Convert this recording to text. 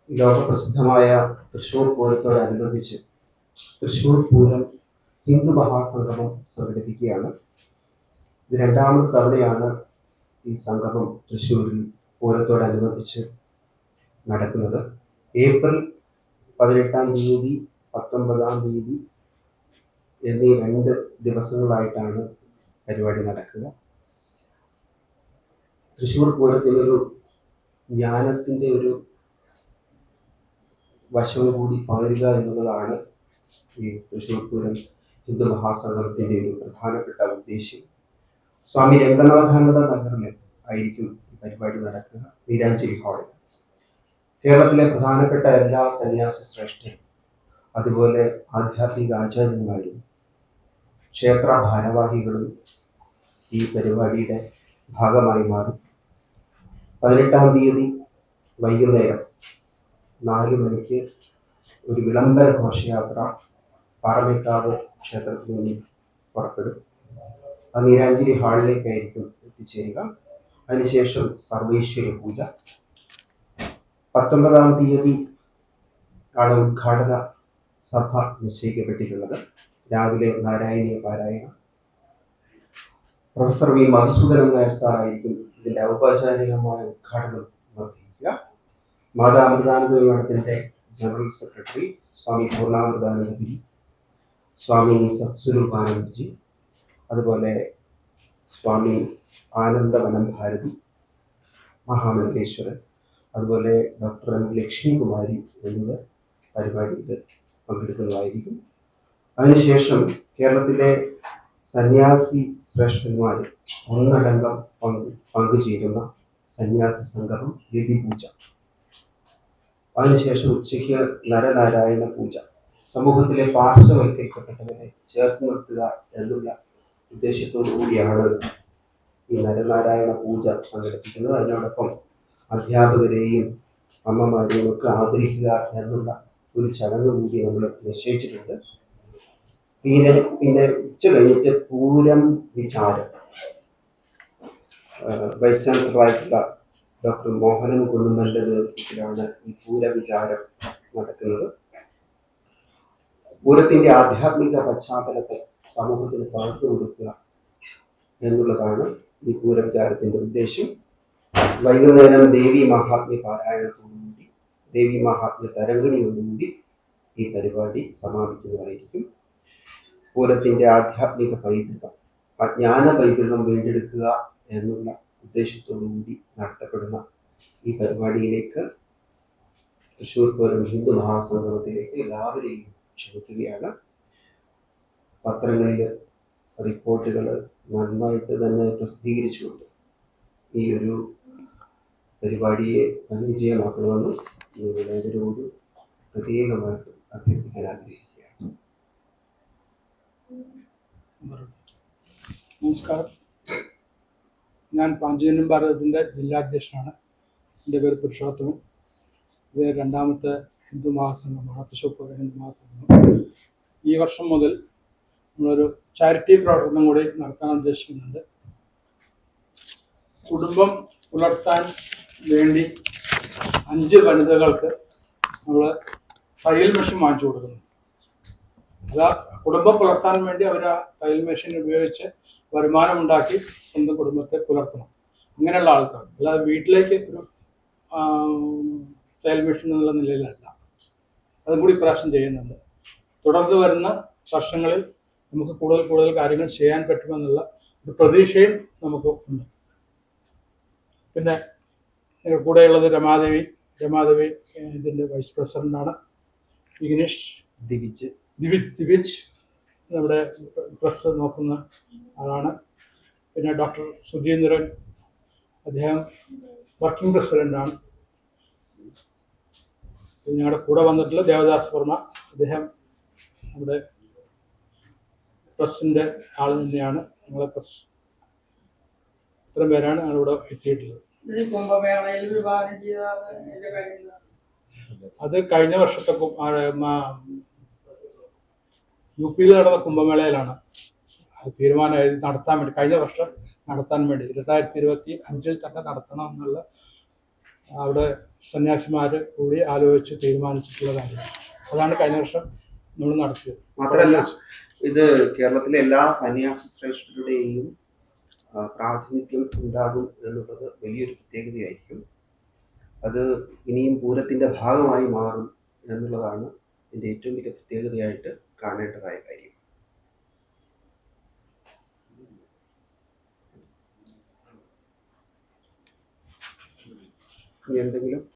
ലോകപ്രസിദ്ധമായ തൃശൂർ പൂരത്തോടനുബന്ധിച്ച് തൃശൂർ പൂരം ഹിന്ദു മഹാസംഗമം സംഘടിപ്പിക്കുകയാണ്. ഇത് രണ്ടാമത് തവണയാണ് ഈ സംഗമം തൃശ്ശൂരിൽ പൂരത്തോടനുബന്ധിച്ച് നടക്കുന്നത്. ഏപ്രിൽ 18-ാം തീയതി, 19-ാം തീയതി എന്നീ 2 ദിവസങ്ങളായിട്ടാണ് പരിപാടി നടക്കുക. തൃശ്ശൂർ പൂരത്തിനൊരു ജ്ഞാനത്തിൻ്റെ ഒരു വശം കൂടി പകരുക എന്നുള്ളതാണ് ഈ തൃശ്ശൂർ പൂരം ഹിന്ദു മഹാസംഗമത്തിൻ്റെ ഒരു പ്രധാനപ്പെട്ട ഉദ്ദേശ്യം. സ്വാമി രംഗനാഥാനന്ദ നഗറിൽ ആയിരിക്കും ഈ പരിപാടി നടക്കുക, നീരാഞ്ജലി ഹാളിൽ. കേരളത്തിലെ പ്രധാനപ്പെട്ട എല്ലാ സന്യാസി ശ്രേഷ്ഠരും, അതുപോലെ ആധ്യാത്മിക ആചാര്യന്മാരും ക്ഷേത്ര ഭാരവാഹികളും ഈ പരിപാടിയുടെ ഭാഗമായി മാറും. 18-ാം തീയതി വൈകുന്നേരം 4 മണിക്ക് ഒരു വിളംബര ഘോഷയാത്ര പാറമേക്കാവ് ക്ഷേത്രത്തിൽ നിന്ന് പുറപ്പെടും. ആ നീരാഞ്ജലി ഹാളിലേക്കായിരിക്കും എത്തിച്ചേരുക. അതിനുശേഷം സർവൈശ്വര്യ പൂജ. 19-ാം തീയതി ആണ് ഉദ്ഘാടന സഭ നിശ്ചയിക്കപ്പെട്ടിട്ടുള്ളത്. രാവിലെ നാരായണീയ പാരായണം. പ്രൊഫസർ വി മധുസൂദനൻ നായർ സാറായിരിക്കും ഇതിൻ്റെ ഔപചാരികമായ ഉദ്ഘാടനം നിർവഹിക്കുക. മാതാമൃതാനന്ദ മഠത്തിൻ്റെ ജനറൽ സെക്രട്ടറി സ്വാമി പൂർണ്ണാമൃതാനന്ദഗിരി, സ്വാമി സത്സ്വരൂപാനന്ദജി, അതുപോലെ സ്വാമി ആനന്ദവനം ഭാരതി, മഹാമണ്ഡലേശ്വരൻ, അതുപോലെ ഡോക്ടർ എം ലക്ഷ്മികുമാരി എന്നിവർ പരിപാടിയിൽ പങ്കെടുക്കുന്നതായിരിക്കും. അതിനുശേഷം കേരളത്തിലെ സന്യാസി ശ്രേഷ്ഠന്മാർ ഒന്നടങ്കം പങ്കുചേരുന്ന സന്യാസി സംഗമം ഗതിപൂജ. അതിനുശേഷം ഉച്ചയ്ക്ക് നരനാരായണ പൂജ. സമൂഹത്തിലെ പാർശ്വവൽക്കരിക്കപ്പെട്ടവരെ ചേർത്ത് നിർത്തുക എന്നുള്ള ഉദ്ദേശത്തോടു കൂടിയാണ് ഈ നരനാരായണ പൂജ സംഘടിപ്പിക്കുന്നത്. അതിനോടൊപ്പം അധ്യാപകരെയും അമ്മമാരെയും ഒക്കെ ആദരിക്കുക എന്നുള്ള ഒരു ചടങ്ങ് കൂടി നമ്മൾ നിശ്ചയിച്ചിട്ടുണ്ട്. പിന്നെ ഉച്ച കഴിഞ്ഞിട്ട് പൂരം വിചാരം. വൈസ് ചാൻസലറായിട്ടുള്ള ഡോക്ടർ മോഹനൻ കുന്നുമ്മലിന്റെ നേതൃത്വത്തിലാണ് ഈ പൂരവിചാരം നടക്കുന്നത്. പൂരത്തിന്റെ ആധ്യാത്മിക പശ്ചാത്തലത്തെ സമൂഹത്തിന് പകർന്നു കൊടുക്കുക എന്നുള്ളതാണ് ഈ പൂരവിചാരത്തിന്റെ ഉദ്ദേശം. വൈകുന്നേരം ദേവി മഹാത്മ്യ പാരായണത്തോടുകൂടി, ദേവി മഹാത്മ്യ തരംഗിണിയോടുകൂടി ഈ പരിപാടി സമാപിക്കുന്നതായിരിക്കും. പൂരത്തിന്റെ ആധ്യാത്മിക പൈതൃകം, ജ്ഞാന പൈതൃകം വീണ്ടെടുക്കുക എന്നുള്ള ഉദ്ദേശത്തോടുകൂടി നടത്തപ്പെടുന്ന ഈ പരിപാടിയിലേക്ക്, തൃശ്ശൂർ പൂരം ഹിന്ദു മഹാസംഗമത്തിലേക്ക് എല്ലാവരെയും ക്ഷണിക്കുകയാണ്. പത്രങ്ങളിൽ റിപ്പോർട്ടുകൾ നന്നായിട്ട് തന്നെ പ്രസിദ്ധീകരിച്ചുകൊണ്ട് ഈ ഒരു പരിപാടിയെ വിജയമാക്കണമെന്ന് എല്ലാവരോട് പ്രത്യേകമായിട്ട് അഭ്യർത്ഥിക്കാൻ ആഗ്രഹിക്കുകയാണ്. നമസ്കാരം. ഞാൻ പാഞ്ചജന്യം ഭാരതത്തിൻ്റെ ജില്ലാധ്യക്ഷനാണ്. എൻ്റെ പേര് പുരുഷോത്തമൻ. ഇത് 2ാമത്തെ ഹിന്ദു മഹാസംഗമമാണ്, തൃശ്ശൂർ പൂരം ഹിന്ദു മഹാസംഗമം. ഈ വർഷം മുതൽ നമ്മളൊരു ചാരിറ്റി പ്രവർത്തനം കൂടി നടത്താൻ ഉദ്ദേശിക്കുന്നുണ്ട്. കുടുംബം പുലർത്താൻ വേണ്ടി 5 വനിതകൾക്ക് നമ്മൾ തയ്യൽ മെഷീൻ വാങ്ങിച്ചു കൊടുക്കുന്നു. അതാ കുടുംബം പുലർത്താൻ വേണ്ടി അവർ ആ തയ്യൽ മെഷീൻ ഉപയോഗിച്ച് വരുമാനം ഉണ്ടാക്കി സ്വന്തം കുടുംബത്തെ പുലർത്തണം. അങ്ങനെയുള്ള ആൾക്കാർ, അല്ലാതെ വീട്ടിലേക്ക് ഒരു തയ്യൽ മെഷീൻ എന്നുള്ള നിലയിലല്ല. അതും കൂടി ഇപ്രാവശ്യം ചെയ്യുന്നുണ്ട്. തുടർന്ന് വരുന്ന വർഷങ്ങളിൽ നമുക്ക് കൂടുതൽ കാര്യങ്ങൾ ചെയ്യാൻ പറ്റുമെന്നുള്ള ഒരു പ്രതീക്ഷയും നമുക്ക് ഉണ്ട്. പിന്നെ കൂടെയുള്ളത് രമാദേവി ഇതിൻ്റെ വൈസ് പ്രസിഡന്റാണ്. വിഘ്നേഷ് ദിവിജ് നമ്മുടെ പ്രസ് നോക്കുന്ന ആളാണ്. പിന്നെ ഡോക്ടർ സുധീന്ദ്രൻ, അദ്ദേഹം വർക്കിംഗ് പ്രസിഡന്റാണ്. ഞങ്ങളുടെ കൂടെ വന്നിട്ടുള്ള ദേവദാസ് വർമ്മ, അദ്ദേഹം നമ്മുടെ പ്രസിൻ്റെ ആൾ തന്നെയാണ്. ഞങ്ങളെ പ്രസ് ഇത്രയും പേരാണ് ഞങ്ങളിവിടെ എത്തിയിട്ടുള്ളത്. അത് കഴിഞ്ഞ വർഷത്തെ UP-യിൽ നടന്ന കുംഭമേളയിലാണ് അത് തീരുമാനമായി നടത്താൻ വേണ്ടി, കഴിഞ്ഞ വർഷം നടത്താൻ വേണ്ടി 2025 തന്നെ നടത്തണം എന്നുള്ള അവിടെ സന്യാസിമാർ കൂടി ആലോചിച്ച് തീരുമാനിച്ചിട്ടുള്ള കാര്യം. അതാണ് കഴിഞ്ഞ വർഷം നമ്മൾ നടത്തിയത്. മാത്രമല്ല ഇത് കേരളത്തിലെ എല്ലാ സന്യാസ ശ്രേഷ്ഠരുടെയും പ്രാതിനിധ്യം ഉണ്ടാകും എന്നുള്ളത് വലിയൊരു പ്രത്യേകതയായിരിക്കും. അത് ഇനിയും പൂരത്തിന്റെ ഭാഗമായി മാറും എന്നുള്ളതാണ് ഇതിന്റെ ഏറ്റവും വലിയ പ്രത്യേകതയായിട്ട് കാണേണ്ടതായ കാര്യം. ഇനി എന്തെങ്കിലും